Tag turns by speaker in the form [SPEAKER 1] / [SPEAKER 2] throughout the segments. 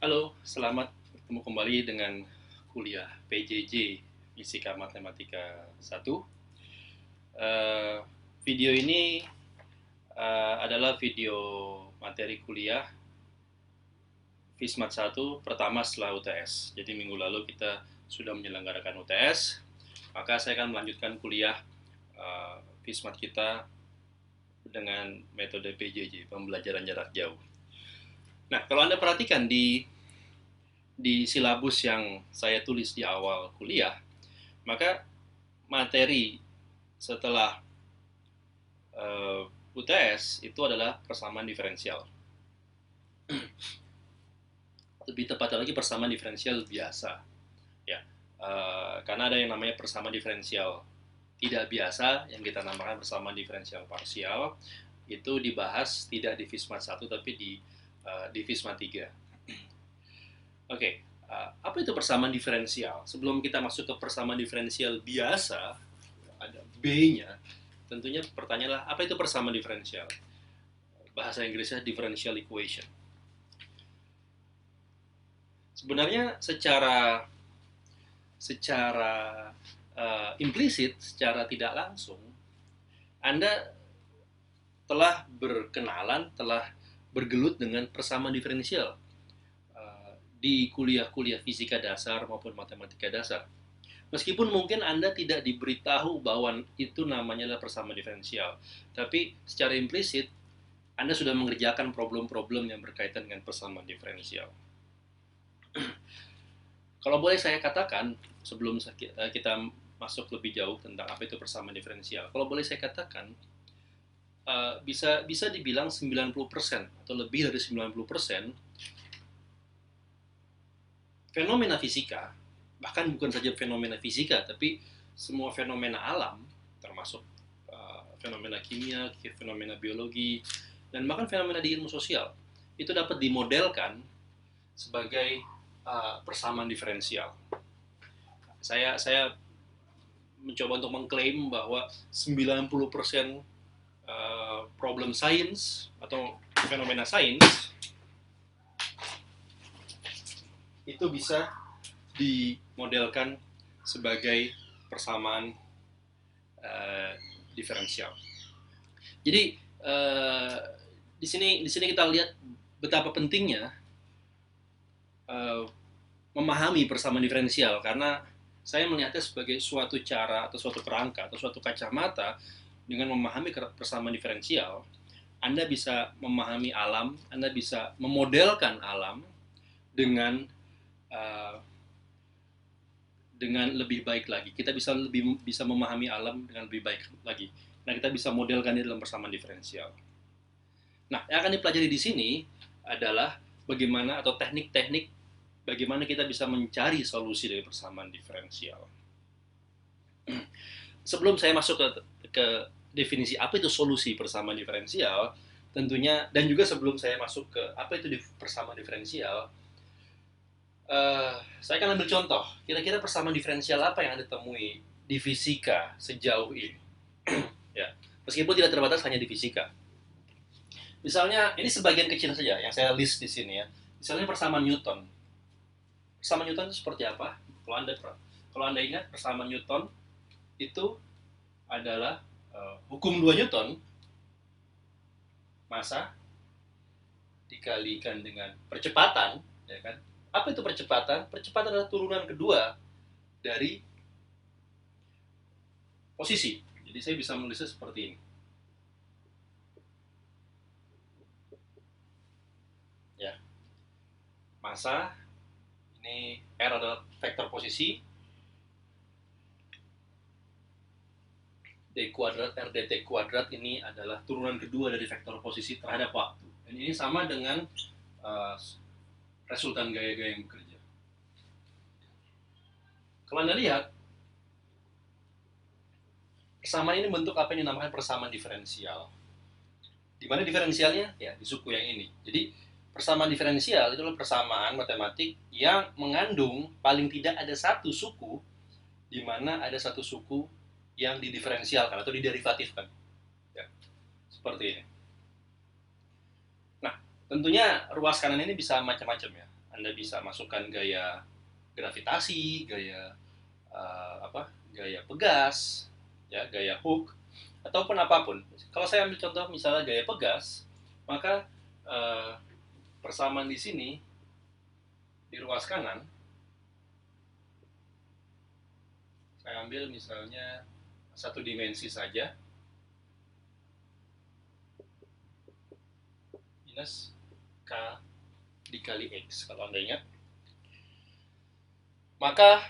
[SPEAKER 1] Halo, selamat bertemu kembali dengan kuliah PJJ Fisika Matematika 1. Eh, Video ini adalah video materi kuliah FISMAT 1 pertama setelah UTS. Jadi minggu lalu kita sudah menyelenggarakan UTS, maka saya akan melanjutkan kuliah FISMAT kita dengan metode PJJ, pembelajaran jarak jauh. Nah, kalau Anda perhatikan di silabus yang saya tulis di awal kuliah, maka materi setelah UTS itu adalah persamaan diferensial. Lebih tepatnya lagi persamaan diferensial biasa, ya, karena ada yang namanya persamaan diferensial tidak biasa yang kita namakan persamaan diferensial parsial, itu dibahas tidak di FISMAT 1 tapi di FISMAT 3. Oke, apa itu persamaan diferensial? Sebelum kita masuk ke persamaan diferensial biasa, ada B-nya, tentunya pertanyaanlah apa itu persamaan diferensial? Bahasa Inggrisnya differential equation. Sebenarnya secara implisit, secara tidak langsung, Anda telah berkenalan, telah bergelut dengan persamaan diferensial di kuliah-kuliah fisika dasar maupun matematika dasar. Meskipun mungkin Anda tidak diberitahu bahwa itu namanya adalah persamaan diferensial, tapi secara implisit Anda sudah mengerjakan problem-problem yang berkaitan dengan persamaan diferensial. Kalau boleh saya katakan, sebelum kita masuk lebih jauh tentang apa itu persamaan diferensial, kalau boleh saya katakan, bisa dibilang 90% atau lebih dari 90% fenomena fisika, bahkan bukan saja fenomena fisika, tapi semua fenomena alam, termasuk fenomena kimia, fenomena biologi, dan bahkan fenomena di ilmu sosial, itu dapat dimodelkan sebagai persamaan diferensial. Saya mencoba untuk mengklaim bahwa 90% problem science atau fenomena sains itu bisa dimodelkan sebagai persamaan diferensial. Jadi di sini kita lihat betapa pentingnya memahami persamaan diferensial, karena saya melihatnya sebagai suatu cara atau suatu kerangka atau suatu kacamata. Dengan memahami persamaan diferensial, Anda bisa memahami alam, Anda bisa memodelkan alam dengan lebih baik lagi. Kita bisa memahami alam dengan lebih baik lagi. Nah, kita bisa modelkan dalam persamaan diferensial. Nah, yang akan dipelajari di sini adalah bagaimana atau teknik-teknik bagaimana kita bisa mencari solusi dari persamaan diferensial. Sebelum saya masuk ke definisi apa itu solusi persamaan diferensial, tentunya, dan juga sebelum saya masuk ke apa itu persamaan diferensial, saya akan ambil contoh. Kira-kira persamaan diferensial apa yang Anda temui di fisika sejauh ini? Ya, meskipun tidak terbatas hanya di fisika. Misalnya, ini sebagian kecil saja yang saya list di sini ya. Misalnya persamaan Newton. Persamaan Newton itu seperti apa? Kalau Anda ingat, persamaan Newton itu adalah hukum 2 Newton, massa dikalikan dengan percepatan, ya kan? Apa itu percepatan? Percepatan adalah turunan kedua dari posisi. Jadi saya bisa menulisnya seperti ini. Ya. Massa, ini R adalah vektor posisi, D kuadrat, RDT kuadrat ini adalah turunan kedua dari vektor posisi terhadap waktu. Dan ini sama dengan resultan gaya-gaya yang bekerja. Kalau Anda lihat, persamaan ini bentuk apa yang dinamakan persamaan diferensial. Di mana diferensialnya? Ya, di suku yang ini. Jadi, persamaan diferensial itu adalah persamaan matematik yang mengandung paling tidak ada satu suku, di mana ada satu suku yang didiferensialkan atau diderivatifkan. Ya, seperti ini. Nah, tentunya ruas kanan ini bisa macam-macam ya. Anda bisa masukkan gaya gravitasi, gaya gaya pegas, ya, gaya hook, ataupun apapun. Kalau saya ambil contoh misalnya gaya pegas, maka persamaan di sini di ruas kanan, saya ambil misalnya satu dimensi saja, minus K dikali X, kalau Anda ingat. Maka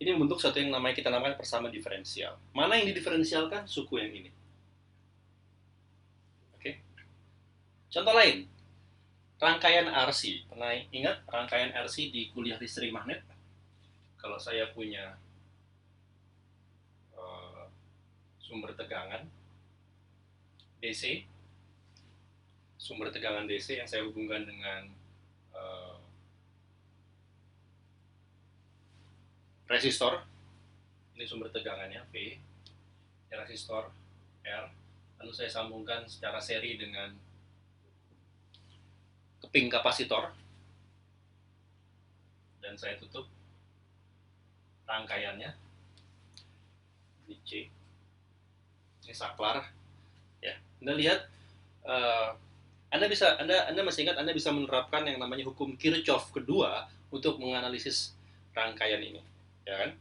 [SPEAKER 1] ini membentuk satu yang kita namakan persamaan diferensial. Mana yang didiferensialkan? Suku yang ini. Oke. Contoh lain, rangkaian RC. Pernah ingat rangkaian RC di kuliah listrik magnet? Kalau saya punya sumber tegangan DC, sumber tegangan DC yang saya hubungkan dengan resistor, ini sumber tegangannya V, resistor R, lalu saya sambungkan secara seri dengan keping kapasitor, dan saya tutup rangkaiannya, ini C, ini saklar, ya. Anda lihat, Anda masih ingat Anda bisa menerapkan yang namanya hukum Kirchhoff kedua untuk menganalisis rangkaian ini, ya kan?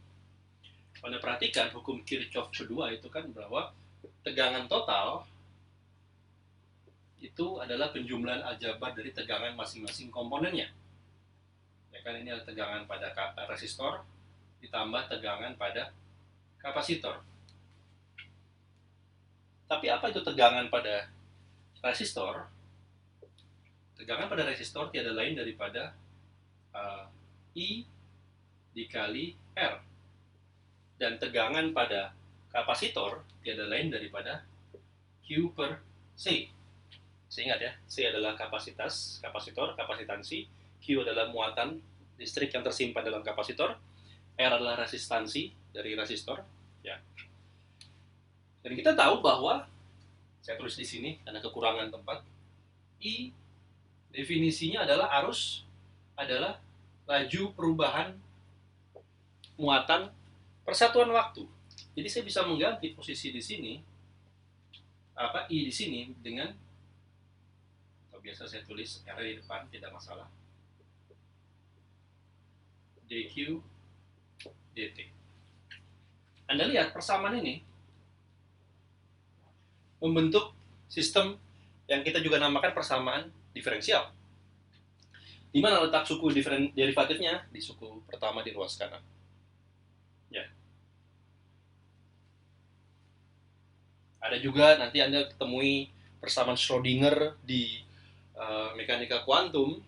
[SPEAKER 1] Anda perhatikan hukum Kirchhoff kedua itu kan bahwa tegangan total itu adalah penjumlahan aljabar dari tegangan masing-masing komponennya. Ya kan, ini adalah tegangan pada resistor ditambah tegangan pada kapasitor. Tapi apa itu tegangan pada resistor? Tegangan pada resistor tiada lain daripada I dikali R. Dan tegangan pada kapasitor tiada lain daripada Q per C. Saya ingat ya, C adalah kapasitor, kapasitansi, Q adalah muatan listrik yang tersimpan dalam kapasitor, R adalah resistansi dari resistor, ya. Dan kita tahu bahwa, saya tulis di sini karena kekurangan tempat, I definisinya adalah arus adalah laju perubahan muatan persatuan waktu. Jadi saya bisa mengganti posisi di sini, I di sini dengan, atau biasa saya tulis R di depan, tidak masalah, dq dt. Anda lihat persamaan ini membentuk sistem yang kita juga namakan persamaan diferensial. Di mana letak suku derivatifnya? Di suku pertama di ruas kanan. Ya. Ada juga nanti Anda temui persamaan Schrödinger di mekanika kuantum.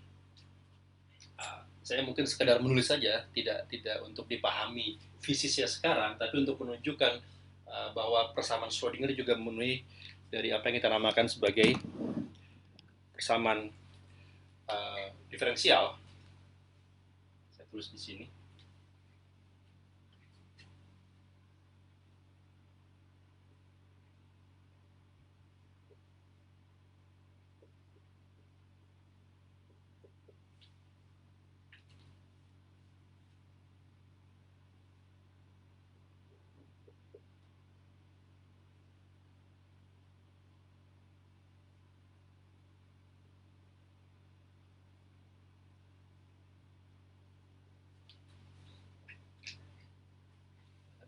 [SPEAKER 1] Saya mungkin sekedar menulis saja, tidak untuk dipahami fisisnya sekarang, tapi untuk menunjukkan bahwa persamaan Schrödinger juga memenuhi dari apa yang kita namakan sebagai persamaan diferensial. Saya tulis di sini.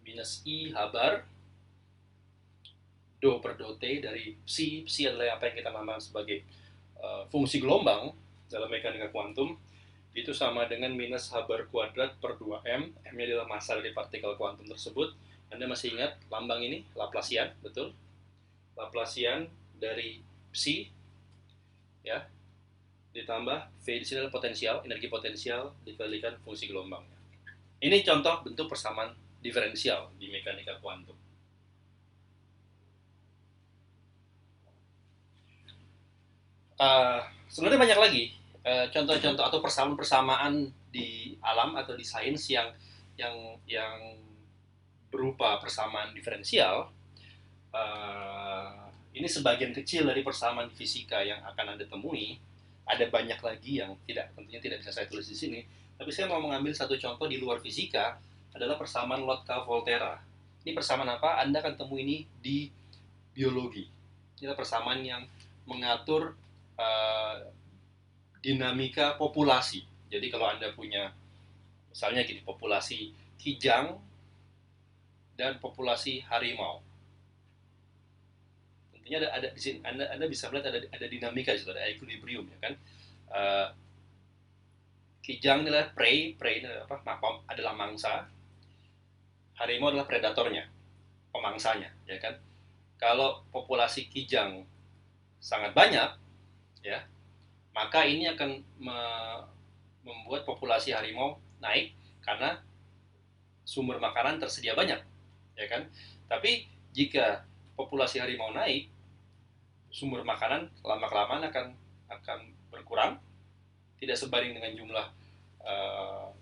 [SPEAKER 1] Minus I habar do per do T dari psi. Psi adalah apa yang kita namakan sebagai fungsi gelombang dalam mekanika kuantum. Itu sama dengan minus habar kuadrat per 2M. M-nya adalah massa dari partikel kuantum tersebut. Anda masih ingat lambang ini? Laplacian, betul? Laplacian dari psi, ya, ditambah V di sini adalah potensial, energi potensial dikalikan fungsi gelombangnya. Ini contoh bentuk persamaan diferensial di mekanika kuantum. Sebenarnya banyak lagi contoh-contoh atau persamaan-persamaan di alam atau di sains yang berupa persamaan diferensial. Ini sebagian kecil dari persamaan fisika yang akan Anda temui. Ada banyak lagi yang tentunya tidak bisa saya tulis di sini. Tapi saya mau mengambil satu contoh di luar fisika, adalah persamaan Lotka-Volterra. Ini persamaan apa? Anda akan temui ini di biologi. Ini adalah persamaan yang mengatur dinamika populasi. Jadi kalau Anda punya, misalnya gini, populasi kijang dan populasi harimau. Tentunya ada di sini Anda bisa melihat ada dinamika di situ, ada equilibrium, ya kan. Kijang adalah prey adalah apa? Adalah mangsa. Harimau adalah predatornya, pemangsanya, ya kan. Kalau populasi kijang sangat banyak, ya, maka ini akan membuat populasi harimau naik karena sumber makanan tersedia banyak, ya kan. Tapi jika populasi harimau naik, sumber makanan lama-kelamaan akan berkurang, tidak sebanding dengan jumlah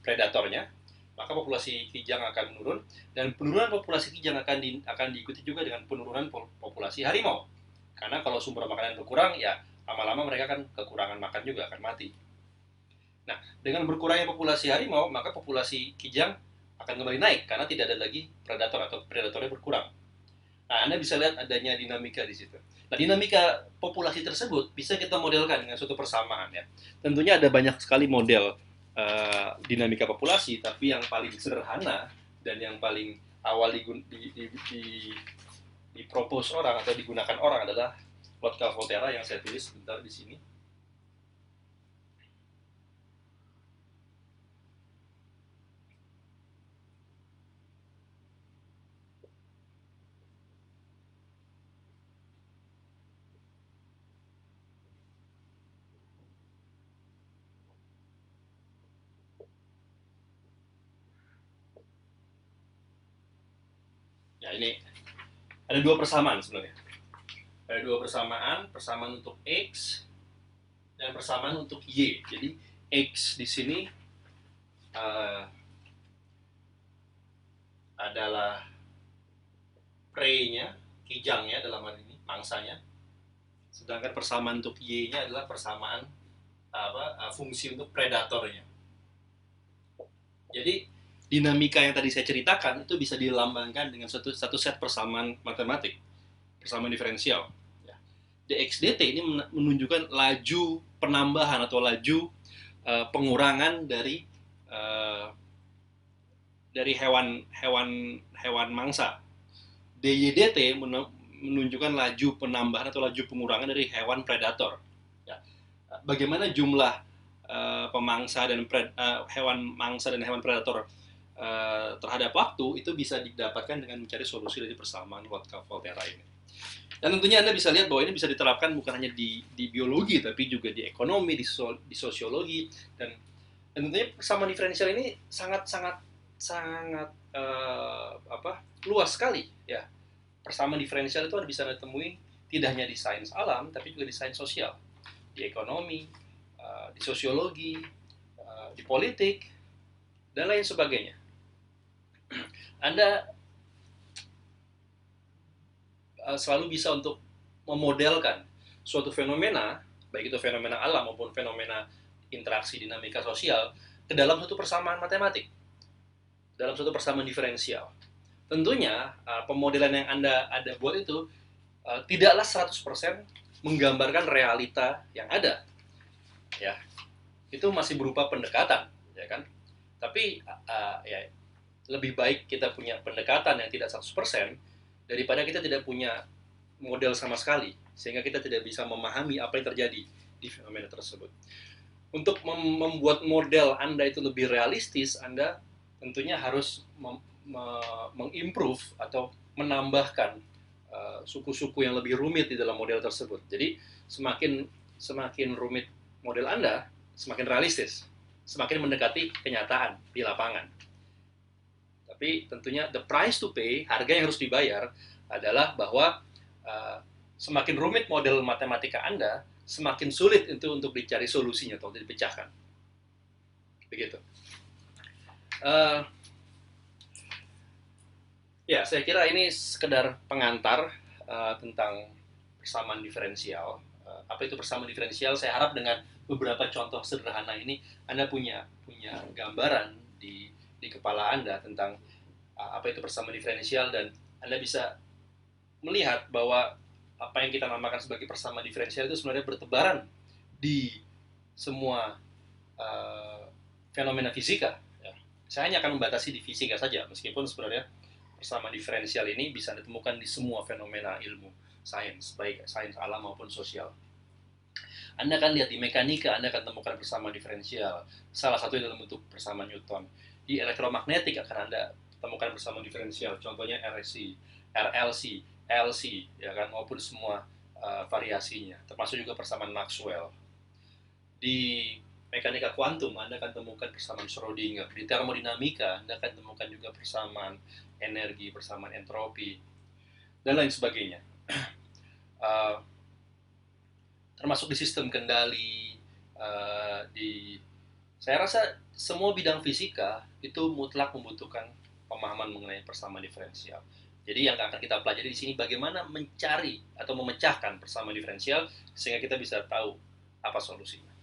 [SPEAKER 1] predatornya, maka populasi kijang akan menurun, dan penurunan populasi kijang akan diikuti juga dengan penurunan populasi harimau. Karena kalau sumber makanan berkurang, ya lama-lama mereka akan kekurangan makan juga, akan mati. Nah, dengan berkurangnya populasi harimau, maka populasi kijang akan kembali naik karena tidak ada lagi predator atau predatornya berkurang. Nah, Anda bisa lihat adanya dinamika di situ. Nah, dinamika populasi tersebut bisa kita modelkan dengan suatu persamaan, ya. Tentunya ada banyak sekali model dinamika populasi, tapi yang paling sederhana dan yang paling awal dipropose orang atau digunakan orang adalah Lotka-Volterra yang saya tulis sebentar di sini. Ya, ini ada dua persamaan sebenarnya. Ada dua persamaan untuk X dan persamaan untuk Y. Jadi X di sini adalah prey-nya, kijangnya dalam hal ini, mangsanya. Sedangkan persamaan untuk Y-nya adalah persamaan fungsi untuk predatornya. Jadi dinamika yang tadi saya ceritakan itu bisa dilambangkan dengan satu set persamaan matematik, persamaan diferensial. dx dt ini menunjukkan laju penambahan atau laju pengurangan dari hewan mangsa. dy dt menunjukkan laju penambahan atau laju pengurangan dari hewan predator. Ya. Bagaimana jumlah pemangsa dan hewan mangsa dan hewan predator terhadap waktu itu bisa didapatkan dengan mencari solusi dari persamaan Lotka-Volterra ini. Dan tentunya Anda bisa lihat bahwa ini bisa diterapkan bukan hanya di biologi, tapi juga di ekonomi, di sosiologi, dan tentunya persamaan diferensial ini sangat luas sekali, ya. Persamaan diferensial itu Anda bisa temui tidak hanya di sains alam, tapi juga di sains sosial, di ekonomi, di sosiologi, di politik, dan lain sebagainya. Anda selalu bisa untuk memodelkan suatu fenomena, baik itu fenomena alam maupun fenomena interaksi dinamika sosial, ke dalam suatu persamaan matematik, dalam suatu persamaan diferensial. Tentunya pemodelan yang Anda buat itu tidaklah 100% menggambarkan realita yang ada, ya. Itu masih berupa pendekatan, ya kan. Tapi ya, lebih baik kita punya pendekatan yang tidak 100% daripada kita tidak punya model sama sekali, sehingga kita tidak bisa memahami apa yang terjadi di fenomena tersebut. Untuk membuat model Anda itu lebih realistis, Anda tentunya harus mengimprove atau menambahkan suku-suku yang lebih rumit di dalam model tersebut. Jadi semakin rumit model Anda, semakin realistis, semakin mendekati kenyataan di lapangan. Tapi tentunya the price to pay, harga yang harus dibayar adalah bahwa semakin rumit model matematika Anda, semakin sulit itu untuk dicari solusinya atau dipecahkan. Begitu. Ya, saya kira ini sekedar pengantar tentang persamaan diferensial. Apa itu persamaan diferensial? Saya harap dengan beberapa contoh sederhana ini Anda punya gambaran di kepala Anda tentang apa itu persamaan diferensial, dan Anda bisa melihat bahwa apa yang kita namakan sebagai persamaan diferensial itu sebenarnya bertebaran di semua fenomena fisika. Ya. Saya hanya akan membatasi di fisika saja, meskipun sebenarnya persamaan diferensial ini bisa ditemukan di semua fenomena ilmu sains, baik sains alam maupun sosial. Anda akan lihat di mekanika, Anda akan temukan persamaan diferensial. Salah satu dalam bentuk persamaan Newton. Di elektromagnetik akan Anda temukan persamaan diferensial. Contohnya RLC, LC, ya kan, maupun semua variasinya. Termasuk juga persamaan Maxwell. Di mekanika kuantum, Anda akan temukan persamaan Schrödinger. Di termodinamika, Anda akan temukan juga persamaan energi, persamaan entropi, dan lain sebagainya. Termasuk di sistem kendali, saya rasa semua bidang fisika itu mutlak membutuhkan pemahaman mengenai persamaan diferensial. Jadi yang akan kita pelajari di sini bagaimana mencari atau memecahkan persamaan diferensial sehingga kita bisa tahu apa solusinya.